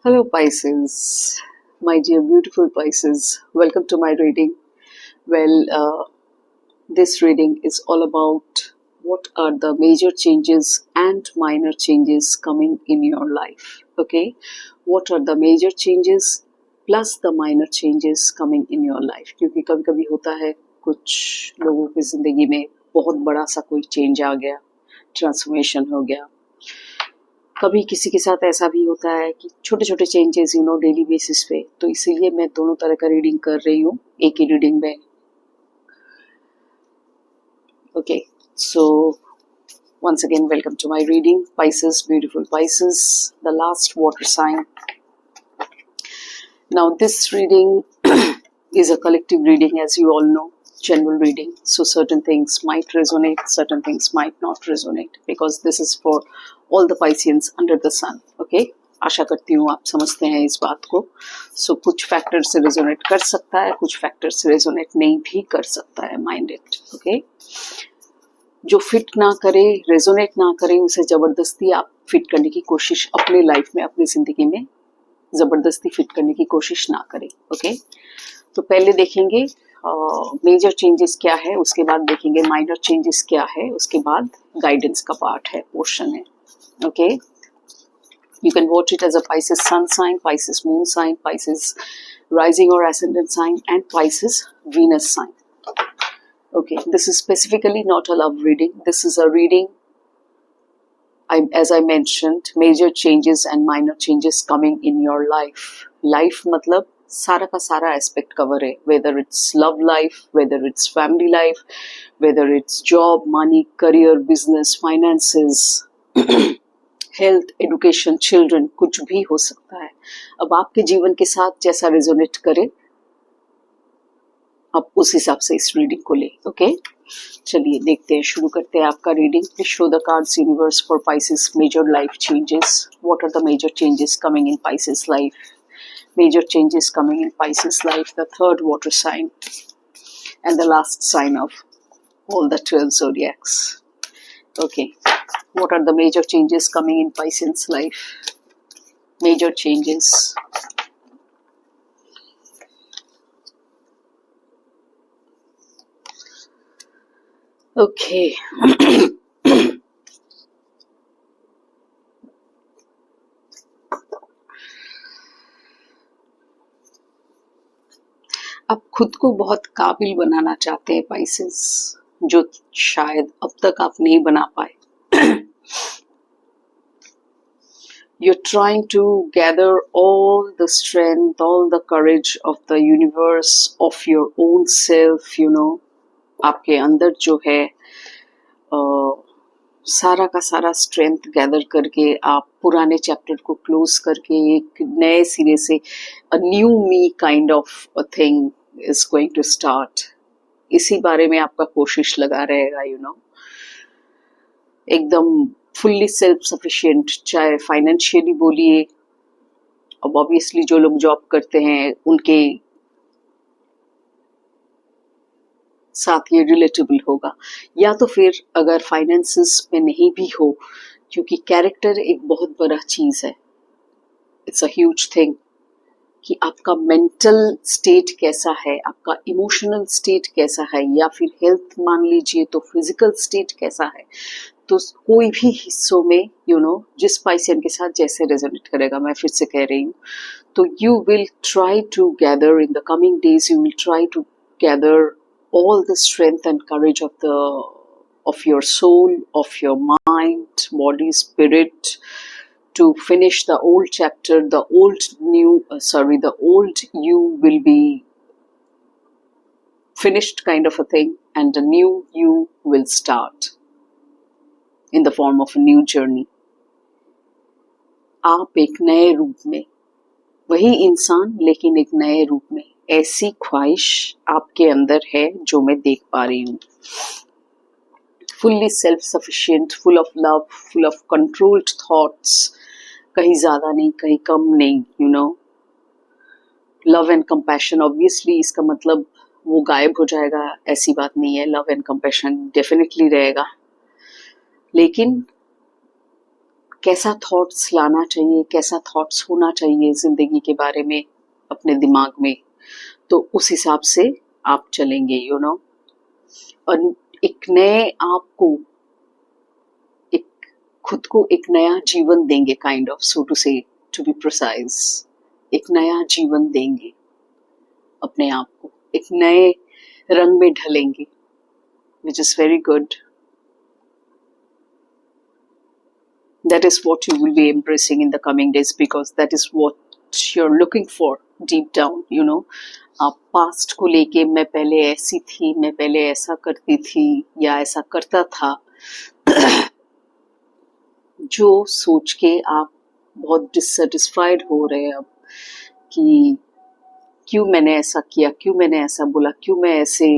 Hello Pisces, my dear beautiful Pisces. Welcome to my reading. This reading is all about what are the major changes and minor changes coming in your life. Okay, what are the major changes plus the minor changes coming in your life? क्योंकि कभी कभी होता है कुछ लोगों की जिंदगी में बहुत बड़ा सा कोई चेंज आ गया, ट्रांसफॉर्मेशन हो गया. कभी किसी के साथ ऐसा भी होता है कि छोटे छोटे चेंजेस डेली बेसिस पे. तो इसीलिए मैं दोनों तरह का रीडिंग कर रही हूँ एक ही रीडिंग में. Okay, so once again welcome to my reading, Pisces, beautiful Pisces, the last water sign. Now this reading is a collective reading, as you all know, general reading, so certain things might resonate, certain things might not resonate, because this is for all the Pisceans under the sun. Okay, आशा करती हूँ आप समझते हैं इस बात को. सो कुछ factor से रेजोनेट कर सकता है, कुछ फैक्टर से रेजोनेट नहीं भी कर सकता है. Mind it. ओके, जो फिट ना करे, रेजोनेट ना करे, उसे जबरदस्ती आप फिट करने की कोशिश अपने लाइफ में, अपनी जिंदगी में जबरदस्ती फिट करने की कोशिश ना करें. ओके, तो पहले देखेंगे मेजर चेंजेस क्या है, उसके बाद देखेंगे माइनर चेंजेस क्या है, उसके बाद गाइडेंस का पार्ट है, पोर्शन है. Okay, you can watch it as a Pisces sun sign, Pisces moon sign, Pisces rising or ascendant sign, and Pisces Venus sign. Okay, this is specifically not a love reading. This is a reading, as I mentioned, major changes and minor changes coming in your life. Life मतलब सारा का सारा aspect cover है, whether it's love life, whether it's family life, whether it's job, money, career, business, finances, health, education, children, कुछ भी हो सकता है. अब आपके जीवन के साथ जैसा रेजोनेट करे, आप उस हिसाब से इस रीडिंग को ले. ओके, चलिए देखते हैं, शुरू करते हैं आपका reading. Please show the cards universe for Pisces major life changes. What are the major changes coming in Pisces life? Major changes coming in Pisces life, the third water sign and the last sign of all the 12 zodiacs. Okay, what are the major changes coming in Pisces life? Major changes. Okay. आप खुद को बहुत काबिल बनाना चाहते हैं Pisces, जो शायद अब तक आप नहीं बना पाए. You're trying to gather all the strength, all the courage of the universe, of your own self, आपके अंदर जो है सारा का सारा स्ट्रेंथ गैदर करके आप पुराने चैप्टर को क्लोज करके एक नए सिरे से a new me kind of a thing is going to start. इसी बारे में आपका कोशिश लगा रहेगा. एकदम फुल्ली सेल्फ सफिशिएंट, चाहे फाइनेंशियली बोलिए. अब ऑब्वियसली जो लोग जॉब करते हैं उनके साथ ये रिलेटेबल होगा, या तो फिर अगर फाइनेंसेस में नहीं भी हो, क्योंकि कैरेक्टर एक बहुत बड़ा चीज है. इट्स अ ह्यूज थिंग कि आपका मेंटल स्टेट कैसा है, आपका इमोशनल स्टेट कैसा है, या फिर हेल्थ मान लीजिए तो फिजिकल स्टेट कैसा है. तो कोई भी हिस्सों में जिस पाइसियन के साथ जैसे रेजोनेट करेगा, मैं फिर से कह रही हूँ, तो you will try to gather in the coming days, you will try to gather all the strength and courage of your soul, of your mind, body, spirit, to finish the old chapter. The old you will be finished kind of a thing, and the new you will start in the form of a new journey. आप एक नए रूप में, वही इंसान लेकिन एक नए रूप में, ऐसी ख्वाहिश आपके अंदर है जो मैं देख पा रही हूँ. Fully self sufficient, full of love, full of controlled thoughts, कहीं ज्यादा नहीं कहीं कम नहीं. लव एंड कंपैशन, ऑब्वियसली इसका मतलब वो गायब हो जाएगा, ऐसी बात नहीं है. लव एंड कंपैशन डेफिनेटली रहेगा, लेकिन कैसा थॉट्स लाना चाहिए, कैसा थॉट्स होना चाहिए जिंदगी के बारे में अपने दिमाग में, तो उस हिसाब से आप चलेंगे, यू नो। और एक नए आपको, एक खुद को एक नया जीवन देंगे, काइंड ऑफ, सो टू से, टू बी प्रिसाइज, एक नया जीवन देंगे अपने आप को, एक नए रंग में ढलेंगे, which is very good. That is what you will be embracing in the coming days, because that is what you're looking for deep down, you know. आप पास्ट को लेके, मैं पहले ऐसी थी, मैं पहले ऐसा करती थी या ऐसा करता था, जो सोच के आप बहुत डिससेटिस्फाइड हो रहे हैं अब, कि क्यों मैंने ऐसा किया, क्यों मैंने ऐसा बोला, क्यों मैं ऐसे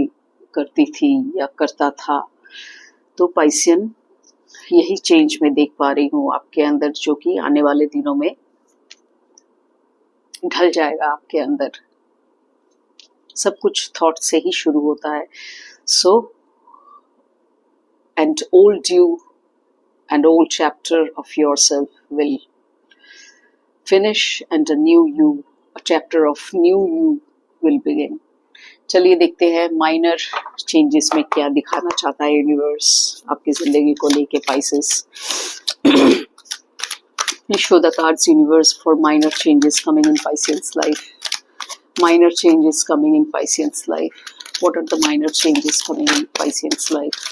करती थी या करता था। तो पाइसियन, यही चेंज मैं देख पा रही हूँ आपके अंदर, जो कि आने वाले दिनों में ढल जाएगा आपके अंदर। सब कुछ थॉट से ही शुरू होता है। So and old you and old chapter of yourself will finish and a new you, a chapter of new you will begin. चलिए देखते हैं माइनर चेंजेस में क्या दिखाना चाहता है यूनिवर्स आपकी जिंदगी को लेके, Pisces. Please show the cards, universe, for minor changes coming in Pisces life. Minor changes coming in Pisces life. What are the minor changes coming in Pisces life?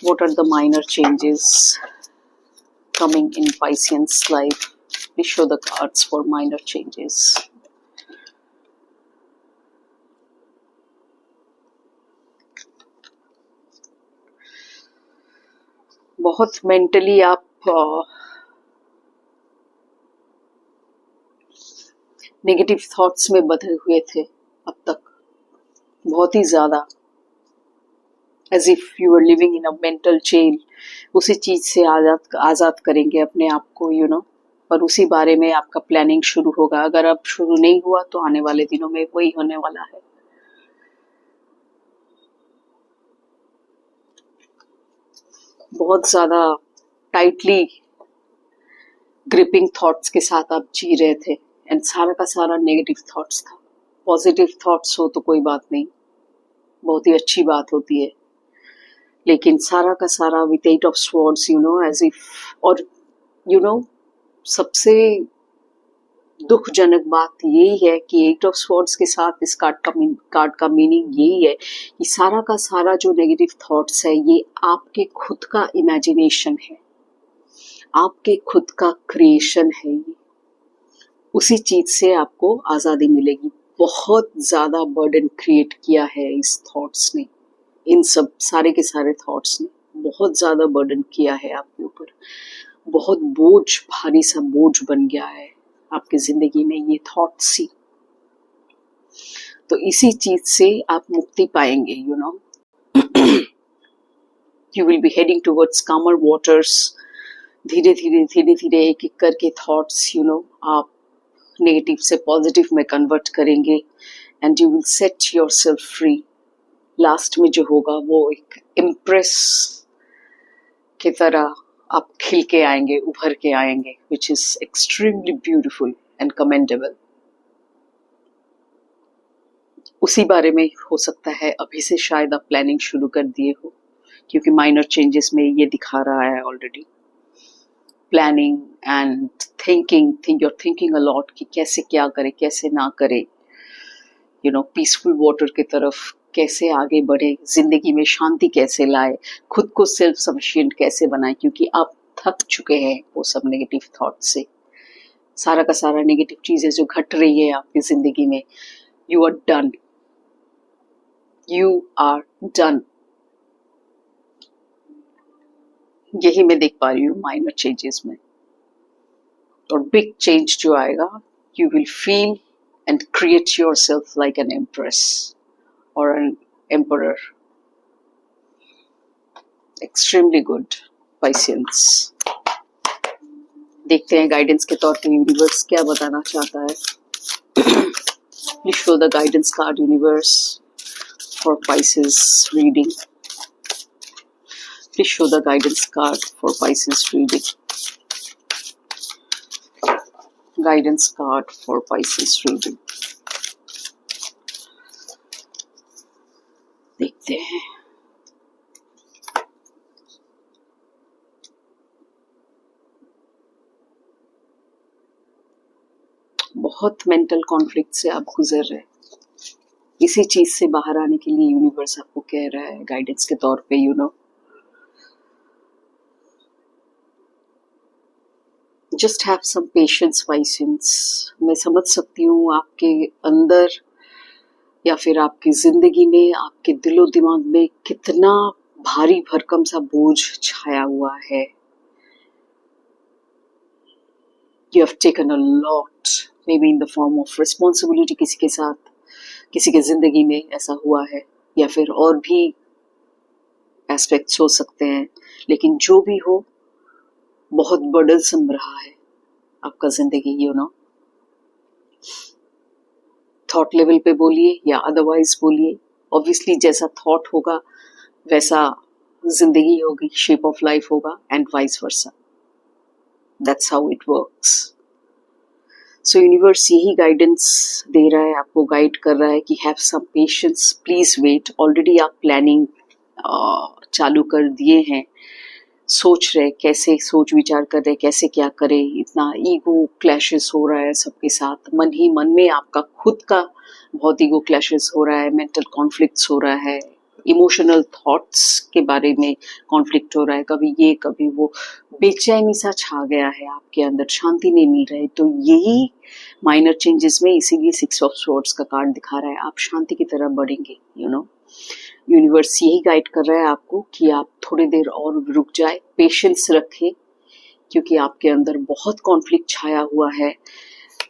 What are the minor changes coming in Pisces life? Please show the cards for minor changes. बहुत mentally आप negative thoughts में बंधे हुए थे अब तक, बहुत ही ज्यादा, as if you are living in a mental jail. उसी चीज से आजाद करेंगे अपने आप को, you know, पर उसी बारे में आपका प्लानिंग शुरू होगा। अगर अब शुरू नहीं हुआ तो आने वाले दिनों में वही होने वाला है। बहुत ज्यादा टाइटली ग्रिपिंग थॉट्स के साथ आप जी रहे थे, एंड सारा का सारा नेगेटिव थॉट्स था। पॉजिटिव थॉट्स हो तो कोई बात नहीं, बहुत ही अच्छी बात होती है, लेकिन सारा का सारा with 8 of swords, you know, as if, और यू नो, सबसे दुखजनक बात यही है कि 8 ऑफ स्वॉर्ड्स के साथ इस कार्ड का मीनिंग यही है कि सारा का सारा जो नेगेटिव थॉट्स है, ये आपके खुद का इमेजिनेशन है, आपके खुद का क्रिएशन है। ये उसी चीज से आपको आजादी मिलेगी। बहुत ज्यादा बर्डन क्रिएट किया है इस थॉट्स ने, इन सब सारे के सारे थॉट्स ने बहुत ज्यादा बर्डन किया है आपके ऊपर। बहुत बोझ, भारी सा बोझ बन गया है आपकी जिंदगी में ये थॉट्स ही। तो इसी चीज से आप मुक्ति पाएंगे, you know. You will be heading towards कामर वाटर्स। धीरे धीरे एक एक करके थॉट्स, यू नो, आप नेगेटिव से पॉजिटिव में कन्वर्ट करेंगे, and you will set yourself free. Last में जो होगा वो एक इम्प्रेस की तरह आप खिल के आएंगे, उभर के आएंगे, which is extremely beautiful and commendable. उसी बारे में हो सकता है अभी से शायद आप प्लानिंग शुरू कर दिए हो, क्योंकि माइनर चेंजेस में ये दिखा रहा है already. Planning and you're thinking a lot कि कैसे क्या करे, कैसे ना करे, यू नो, पीसफुल वाटर की तरफ कैसे आगे बढ़े, जिंदगी में शांति कैसे लाए, खुद को सेल्फ सफिशिएंट कैसे बनाए, क्योंकि आप थक चुके हैं वो सब नेगेटिव थॉट से। सारा का सारा नेगेटिव चीजें जो घट रही है आपकी जिंदगी में, you are done, you are done. यही मैं देख पा रही हूँ माइनर चेंजेस में। और बिग चेंज जो आएगा, you will feel and create yourself like an empress or an emperor. Extremely good, Pisceans. देखते हैं गाइडेंस के तौर पे यूनिवर्स क्या बताना चाहता है। Please show the guidance card, universe, for Pisces reading. Please show the guidance card for Pisces reading. Guidance card for Pisces reading. देखते हैं. बहुत मेंटल कॉन्फ्लिक्ट से आप गुजर रहे हैं. इसी चीज से बाहर आने के लिए यूनिवर्स आपको कह रहा है गाइडेंस के तौर पे, you know, just have some patience patience. मैं समझ सकती हूँ आपके अंदर या फिर आपकी जिंदगी में, आपके दिलो दिमाग में कितना भारी भरकम सा बोझ छाया हुआ है. You have taken a lot, maybe in the form of responsibility. किसी के साथ, किसी के जिंदगी में ऐसा हुआ है, या फिर और भी एस्पेक्ट्स हो सकते हैं. लेकिन जो भी हो, बहुत बर्डनसम रहा है आपका जिंदगी, यू नो. थॉट लेवल पे बोलिए या अदरवाइज बोलिए. ऑब्वियसली जैसा थॉट होगा वैसा जिंदगी होगी, शेप ऑफ लाइफ होगा, and vice versa. That's how it works. So universe यही गाइडेंस दे रहा है, आपको गाइड कर रहा है कि have some patience, please wait. Already आप प्लानिंग चालू कर दिए हैं, सोच रहे कैसे, सोच विचार कर रहे कैसे क्या करे. इतना ईगो क्लैशेस हो रहा है सबके साथ, मन ही मन में आपका खुद का बहुत ईगो क्लैशेस हो रहा है, मेंटल कॉन्फ्लिक्ट्स हो रहा है, इमोशनल थॉट्स के बारे में कॉन्फ्लिक्ट हो रहा है. कभी ये कभी वो, बेचैनी सा छा गया है आपके अंदर, शांति नहीं मिल रही. तो यही माइनर चेंजेस में, इसीलिए 6 ऑफ स्वॉर्ड्स का कार्ड दिखा रहा है, आप शांति की तरफ बढ़ेंगे, यू नो. यूनिवर्स यही गाइड कर रहा है आपको कि आप थोड़ी देर और रुक जाए, पेशेंस रखें, क्योंकि आपके अंदर बहुत कॉन्फ्लिक्ट छाया हुआ है.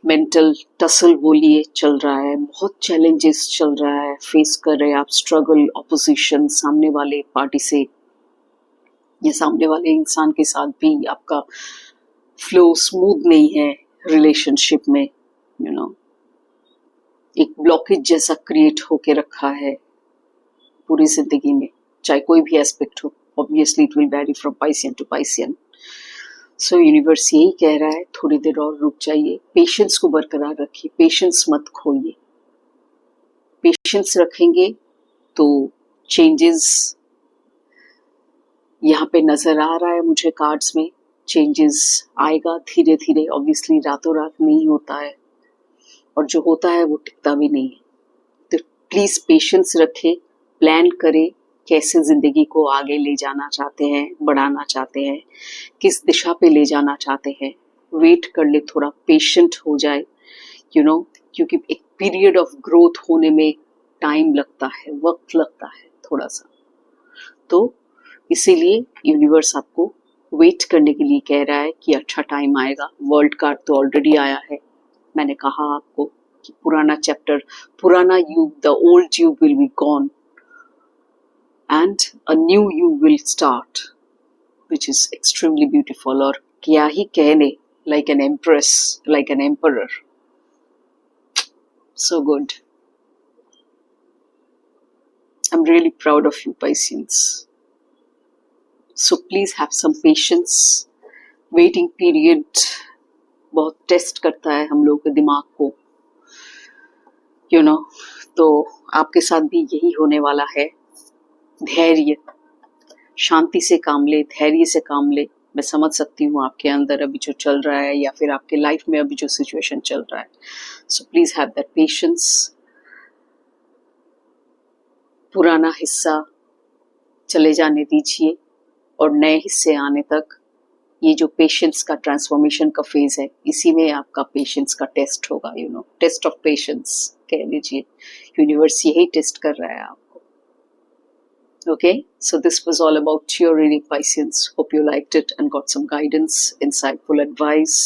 मेंटल टसल बोलिए चल रहा है, बहुत चैलेंजेस चल रहा है, फेस कर रहे हैं आप स्ट्रगल, ऑपोजिशन सामने वाले पार्टी से या सामने वाले इंसान के साथ भी आपका फ्लो स्मूथ नहीं है रिलेशनशिप में, यू नो. एक ब्लॉकेज जैसा क्रिएट होके रखा है पूरी जिंदगी में, चाहे कोई भी एस्पेक्ट हो. Obviously it will vary from Piscean to Piscean. So universe यही कह रहा है थोड़ी देर और रुक जाइए, पेशेंस को बरकरार रखिए, पेशेंस मत खोइए. पेशेंस रखेंगे तो चेंजेस यहाँ पे नजर आ रहा है मुझे कार्ड्स में. चेंजेस आएगा धीरे धीरे, ऑब्वियसली रातों रात नहीं होता है, और जो होता है वो टिकता भी नहीं है. तो प्लीज पेशेंस रखें, प्लान करें कैसे जिंदगी को आगे ले जाना चाहते हैं, बढ़ाना चाहते हैं, किस दिशा पे ले जाना चाहते हैं. वेट कर ले, थोड़ा पेशेंट हो जाए, यू नो, क्योंकि एक पीरियड ऑफ ग्रोथ होने में टाइम लगता है, वक्त लगता है थोड़ा सा. तो इसीलिए यूनिवर्स आपको वेट करने के लिए कह रहा है कि अच्छा टाइम आएगा. वर्ल्ड कार्ड तो ऑलरेडी आया है. मैंने कहा आपको कि पुराना चैप्टर, पुराना युग, द ओल्ड युग will be gone and a new you will start, which is extremely beautiful. और क्या ही कहने, like an empress, like an emperor. So good. I'm really proud of you, Pisceans. So please have some patience. Waiting period बहुत test करता है हम लोगों के दिमाग को, you know. तो आपके साथ भी यही होने वाला है. धैर्य, शांति से काम ले, धैर्य से काम ले. मैं समझ सकती हूँ आपके अंदर अभी जो चल रहा है, या फिर आपके लाइफ में अभी जो सिचुएशन चल रहा है. So please have that patience. पुराना हिस्सा चले जाने दीजिए और नए हिस्से आने तक ये जो पेशेंस का ट्रांसफॉर्मेशन का फेज है, इसी में आपका पेशेंस का टेस्ट होगा, you know, test of patience कह लीजिए. यूनिवर्स यही टेस्ट कर रहा है आपको. Okay, so this was all about your reading, Pisceans. Hope you liked it and got some guidance, insightful advice.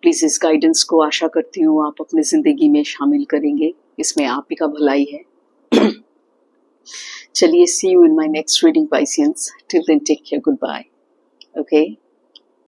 Please इस guidance को आशा करती हूँ आप अपने जिंदगी में शामिल करेंगे, इसमें आप ही का भलाई है. चलिए, see you in my next reading, Pisceans. Till then, take care. Goodbye. Okay.